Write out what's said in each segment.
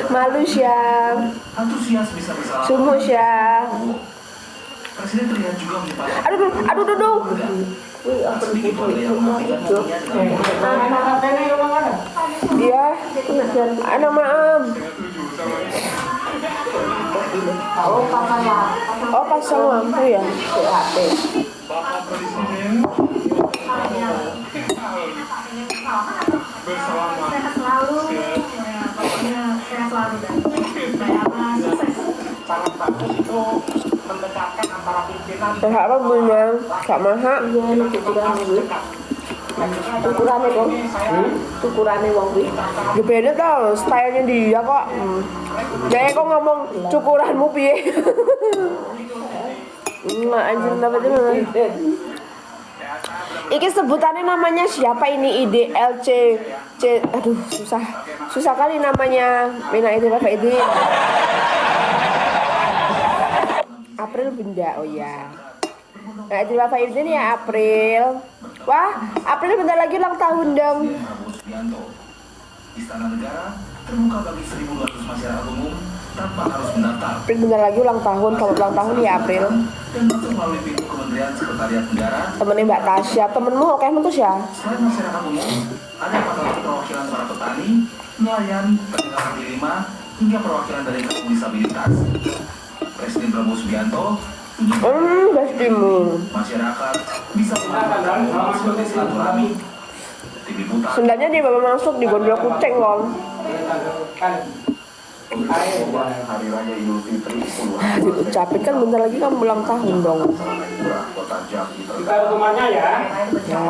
Malu Syah. Sumuk Syah. Aduh. Iya, anak maaf. Oh, pasang lampu ya. Bapak Presiden bersama sehat selalu, pokoknya sehat selalu dan sukses. sangat bagus itu mendekatkan antara pimpinan Sehat apa punya? Kak Maha. Ukurannya kok, ukurannya wong kuwi. Ya beda tau, stylenya dia kok. Jadi kok ngomong cukuranmu piye? Nggak anjir apa itu? Iki sebutannya namanya siapa ini? IDLC C. Aduh susah kali namanya. Mina itu apa itu? April benda, oh ya. Nah itu Bapak ini ya April. Wah, April bentar lagi ulang tahun dong. Istana Negara terbuka bagi 1.200 masyarakat umum tanpa harus mendaftar. April bentar lagi ulang tahun. Kalau ulang tahun ya April. Dan masuk melalui pintu Kementerian Sekretariat Negara. Temennya Mbak Tasya, temenmu oke mentus ya? Selain masyarakat umum, ada 400 perwakilan para petani, nelayan, pedagang kaki lima, hingga perwakilan dari kaum disabilitas. Presiden Prabowo Subianto Bestimu. masyarakat bisa menggunakan momen sebagai silaturahmi. Tim Liputan. Sendalnya di bawa masuk di gondol kucing kong. Hari Raya Idul Fitri puluhan Diucapin kan bentar lagi kan ulang tahun dong. Kota Jambi kita rumahnya ya. Ya.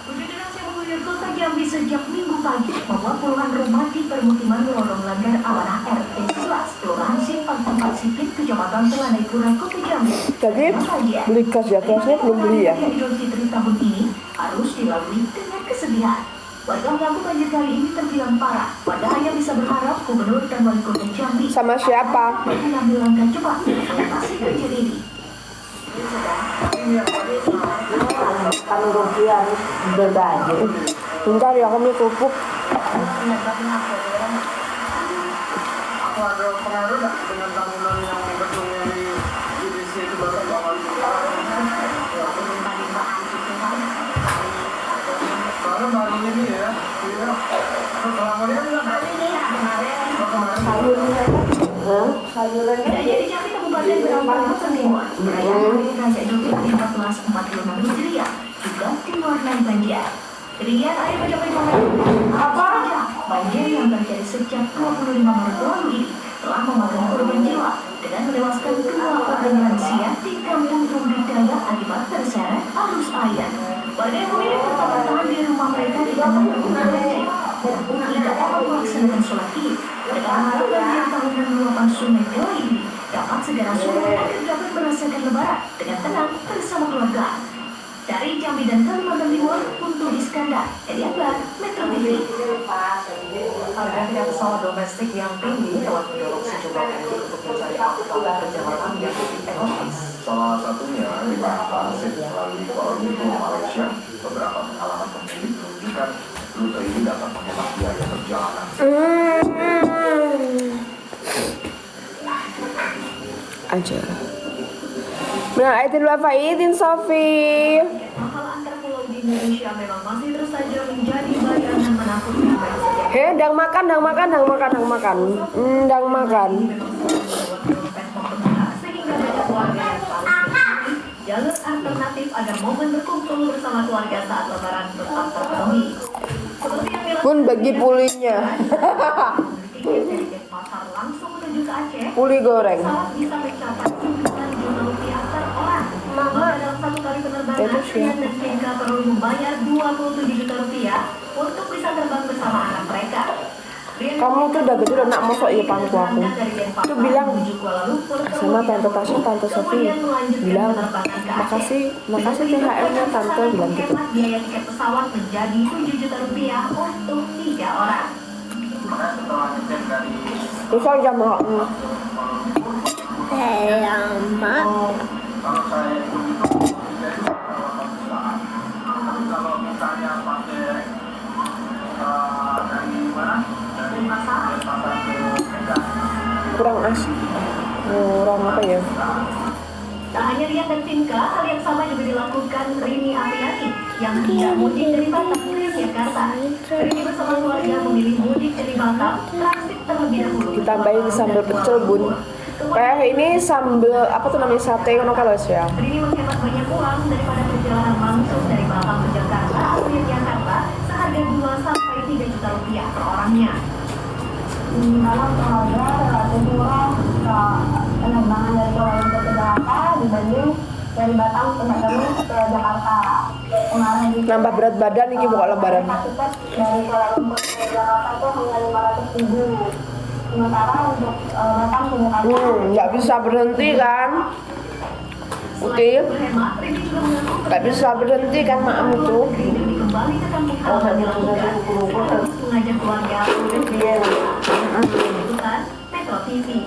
Hujan deras yang mengguyur kota Jambi sejak Minggu pagi membuat puluhan rumah di permukiman Lorong Langgar Amanah RT 11 Kelurahan Simpang 4 Sipit, Kecamatan Telanekura, Kota Jambi. Jadi beli gas ya, gasnya belum beli ya. Idul Fitri tahun ini harus dilalui dengan kesedihan. Warga mengaku banjir kali ini terbilang parah. Warga hanya bisa berharap Gubernur dan Wali Kota Jambi Sama siapa? mengambil langkah cepat mengatasi banjir ini. Kan rupiah berbanjir. Bentar ya kami pupuk. Aku ada pengaruh nggak dengan bangunan yang gedungnya di IDC itu baru bangun? Baru baru ini ya. Kalau kalian bilang Sayurannya jadi Jambi Kabupaten Berapa Perempuan perayaan Raya Idul Fitri 1446 Hijriah juga diwarnai banjir. Ketinggian air mencapai apa? Banjir yang terjadi sejak 25 Maret lalu ini telah memakan korban jiwa dengan menewaskan 2 orang lansia di Kampung Tumbidaya akibat terseret arus air. Warga yang memilih tetap bertahan di rumah mereka di Kampung Tumbidaya tidak dapat melaksanakan sholat Id dengan harapan yang tahunan meluapkan sungai Dewa ini dapat segera surut agar dapat merasakan lebaran dengan tenang bersama keluarga. Dari Jambi dan Kalimantan Timur untuk Iskandar, Edi Akbar, Metro TV. Harga tiket pesawat domestik yang tinggi dapat mendorong sejumlah pemudik untuk mencari angkutan perjalanan yang lebih ekonomis. Salah satunya dengan transit melalui Kuala Lumpur, Malaysia. Beberapa pengalaman pemilik menunjukkan rute ini dapat menghemat biaya perjalanan. Aja. Nah, itu dulu Faidin Sofi. Mahal antar pulau di Indonesia memang masih terus saja menjadi bayangan menakutkan bagi setiap Dang makan. Dang makan. sehingga banyak warga yang selalu jalur alternatif agar momen berkumpul bersama keluarga saat lebaran tetap terpenuhi. Seperti yang dilakukan Pun bagi pulinya. dari pasar langsung menuju ke Aceh. Puli goreng. Pesawat bisa mencapai Rp9 per orang. Maka dalam satu kali penerbangan, Itu sih. Rian dan Tika perlu membayar Rp27 juta untuk bisa terbang bersama anak mereka. Kamu tuh udah gede udah nak masuk ya pangku aku. Tuh bilang sama tante Sofi bilang makasih THR-nya tante bilang gitu. Biaya tiket pesawat menjadi Rp7 juta untuk 3 orang. Setelah ngecek dari Terus aja mau. kalau saya sama juga dilakukan Rini Apriani yang hendak mudik dari Batam ke Jakarta. Rini bersama keluarga memilih mudik dari Batam, transit terlebih dahulu. Ditambahin sambal pecel bun. Kayak ini sambal apa tuh namanya sate kono kalau ya. Rini menghemat banyak uang daripada perjalanan langsung dari Batam ke Jakarta atau Yogyakarta seharga 2 sampai 3 juta rupiah per orangnya. Kalau untuk harga relatif murah penerbangan dari Kuala Lumpur ke Jakarta dibanding dari Batam ke Jakarta. Kemarin di Nambah berat badan nih pokok lebaran. tiket dari Kuala Lumpur ke Jakarta itu hanya 500.000. Sementara untuk Batam ke Jakarta Nggak bisa berhenti kan? Oke, Berhemat, Rini juga mengaku nggak bisa berhenti kan maam itu. Rini kembali ke kampung halaman dilakukan terus mengajak keluarga Liputan Metro TV.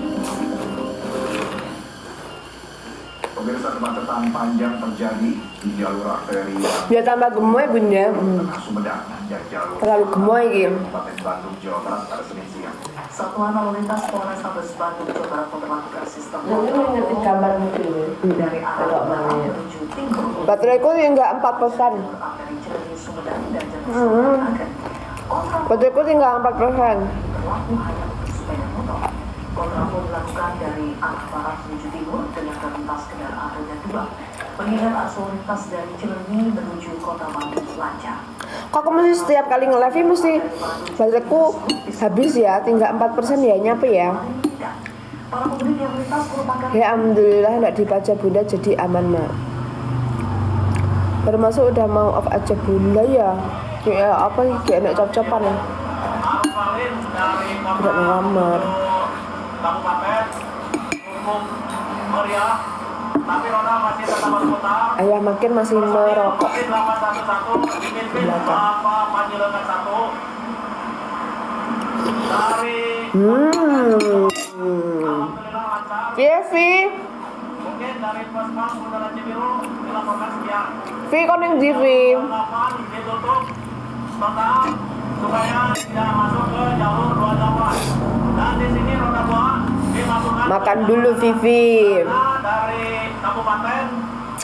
Pemirsa, kemacetan panjang terjadi di jalur arteri Biar tambah gemoy bun ya. Tengah Sumedang dan jalur Terlalu gemoy gitu. Kabupaten Bandung, Jawa Barat pada Senin siang. Satuan Lalu Lintas Polrestabes Bandung Jawa Barat memperlakukan sistem dari arah barat menuju timur Bateraiku tinggal 4%. arteri Cilenyi Sumedang dan Jalan Sumedang. Kontraflow Bateraiku tinggal 4%. berlaku hanya untuk sepeda motor. Kontraflow dilakukan dari arah barat menuju timur dengan lintas kendaraan roda 2. Mengingat arus lalu lintas dari Cilenyi menuju Kota Bandung lancar. Kok aku mesti setiap kali nge-live mesti bateraiku habis ya, tinggal 4% ya nyampe ya. Para pemudik yang melintas merupakan Ya alhamdulillah nggak dipajak bunda jadi aman mak. Baru masuk udah mau off aja bunda ya. Kayak apa sih kayak enak cop-copan ya. Tidak ngelamar. Kabupaten umum meriah, tapi roda masih tetap berputar. Ayah makin masih merokok. 811 dipimpin Bapak Panjilengan 1 dari alhamdulillah lancar. Vivi, Mungkin dari Puskesmas Bundaran Cibiru dilaporkan sekian. Vi kau neng di Vi. 28 ditutup total supaya tidak masuk ke jalur 28. Dan di sini roda 2 dimasukkan Makan dulu Vivi. dari kabupaten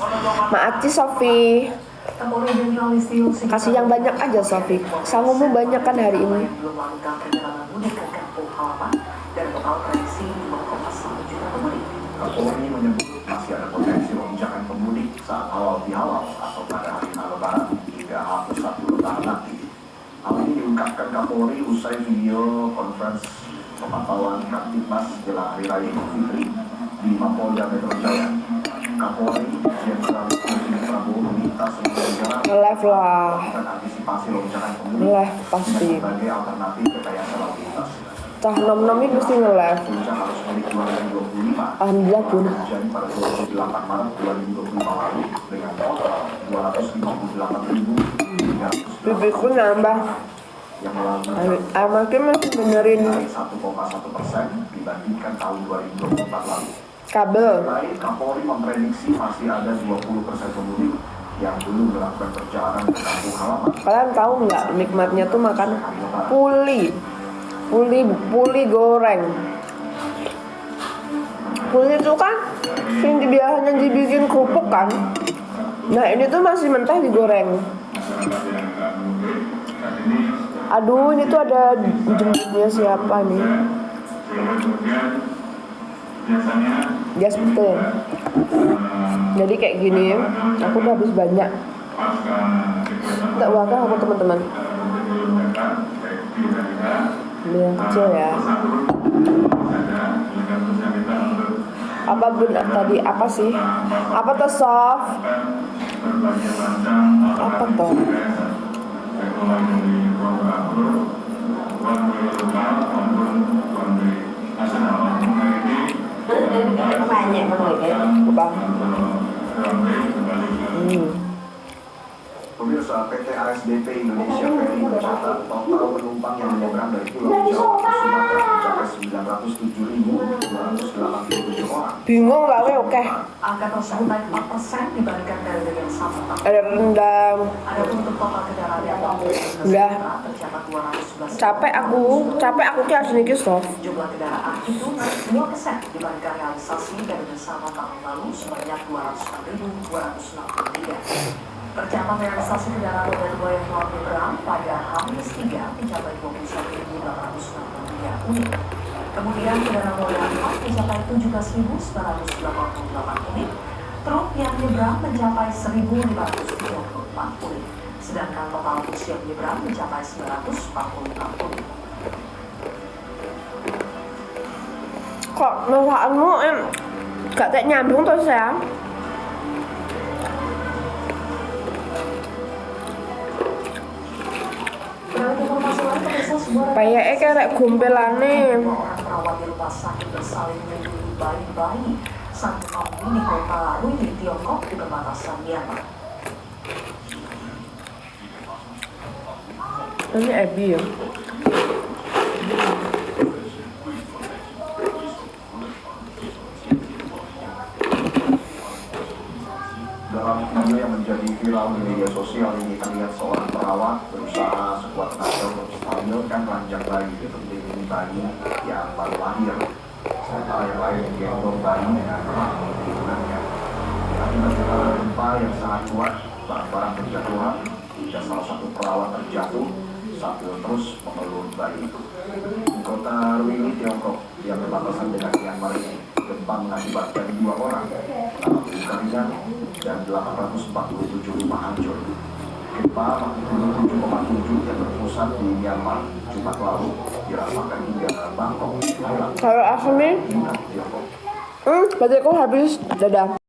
menuju Ma Aci Sofi. Kapolri Jenderal Listio Sigit Kasih yang banyak aja Sofi. Sangumu banyak kan hari ini. belum melakukan perjalanan mudik ke kampung halaman dan total prediksi 5,1 juta pemudik. Kapolri menyebut masih ada potensi lonjakan pemudik saat halal bihalal atau pada hari Lebaran hingga H+1 Lebaran nanti. Hal ini diungkapkan Kapolri usai video conference pemantauan Kamtibmas jelang Hari Raya Idul Fitri di Mapolda Metro Jaya. Kapolri Jenderal Listio Prabowo meminta seluruh jalan Nge-live lah. melakukan antisipasi lonjakan pemudik Nge-live pasti. sebagai alternatif rekayasa lalu lintas. Cah nom-nom ini mesti nge-live. Puncak arus mudik 2025 Alhamdulillah bun. terjadi pada 28 Maret 2025 lalu dengan total 258.300 Bibiku nambah. yang melalui Makin masih benerin naik 1,1% dibandingkan tahun 2024 lalu. kabel. Lain, Kapolri memprediksi masih ada 20% pemudik yang belum melakukan perjalanan ke kampung halaman. Kalian tahu nggak nikmatnya tuh makan puli goreng. Puli itu kan yang biasanya dibikin kerupuk kan. Nah ini tuh masih mentah digoreng. Aduh ini tuh ada jemputnya siapa nih? Gas betul. Jadi kayak gini, aku udah habis banyak. Tak wakah aku teman-teman. Ini yang kecil ya. Apa bun tadi apa sih? Apa tuh soft? Apa tuh? Apa? Pemirsa, Pemirsa, PT ASDP Indonesia Ferry mencatat total penumpang yang menyeberang dari Pulau Jawa ke Sumatera mencapai 907.287 orang. Bingung gak we oke. Angka tersebut naik 4% dibandingkan periode yang sama tahun. Ada rendang. Adapun untuk total kendaraan yang melalui Udah. tercatat 211. Capek aku ki harus niki soft. Jumlah kendaraan itu naik 2% dibandingkan realisasi periode sama tahun lalu sebanyak 204.263. Tercatat realisasi kendaraan roda 2 yang telah menyeberang pada H-3 mencapai 21.863 unit. Kemudian kendaraan roda 4 mencapai 17.988 unit. Truk yang menyeberang mencapai 1.534 unit. Sedangkan total bus yang menyeberang mencapai 946 unit. Kok masakanmu gak tak nyambung terus ya? Payake karek gombelane. Orang perawat di rumah sakit bersalin melindungi bayi-bayi saat mengalami di kota Ruili, Tiongkok di perbatasan Myanmar. Ini Abby ya. Dalam video yang menjadi viral di media sosial ini terlihat seorang perawat berusaha sekuat tenaga untuk menstabilkan ranjang bayi seperti bayi yang baru lahir. Sementara yang lain menggendong bayi dengan erat menggunakannya. Akibat getaran gempa yang sangat kuat, barang-barang berjatuhan hingga salah satu perawat terjatuh sambil terus memeluk bayi itu. Di kota Ruili, Tiongkok, yang berbatasan dengan Myanmar ini, gempa mengakibatkan 2 orang luka ringan dan 847 rumah hancur. Gempa magnitudo 7,7 yang berpusat di Myanmar Jumat lalu dirasakan hingga Bangkok, Thailand. Kalau asmi, Hingga Tiongkok. bateraiku habis. Dadah.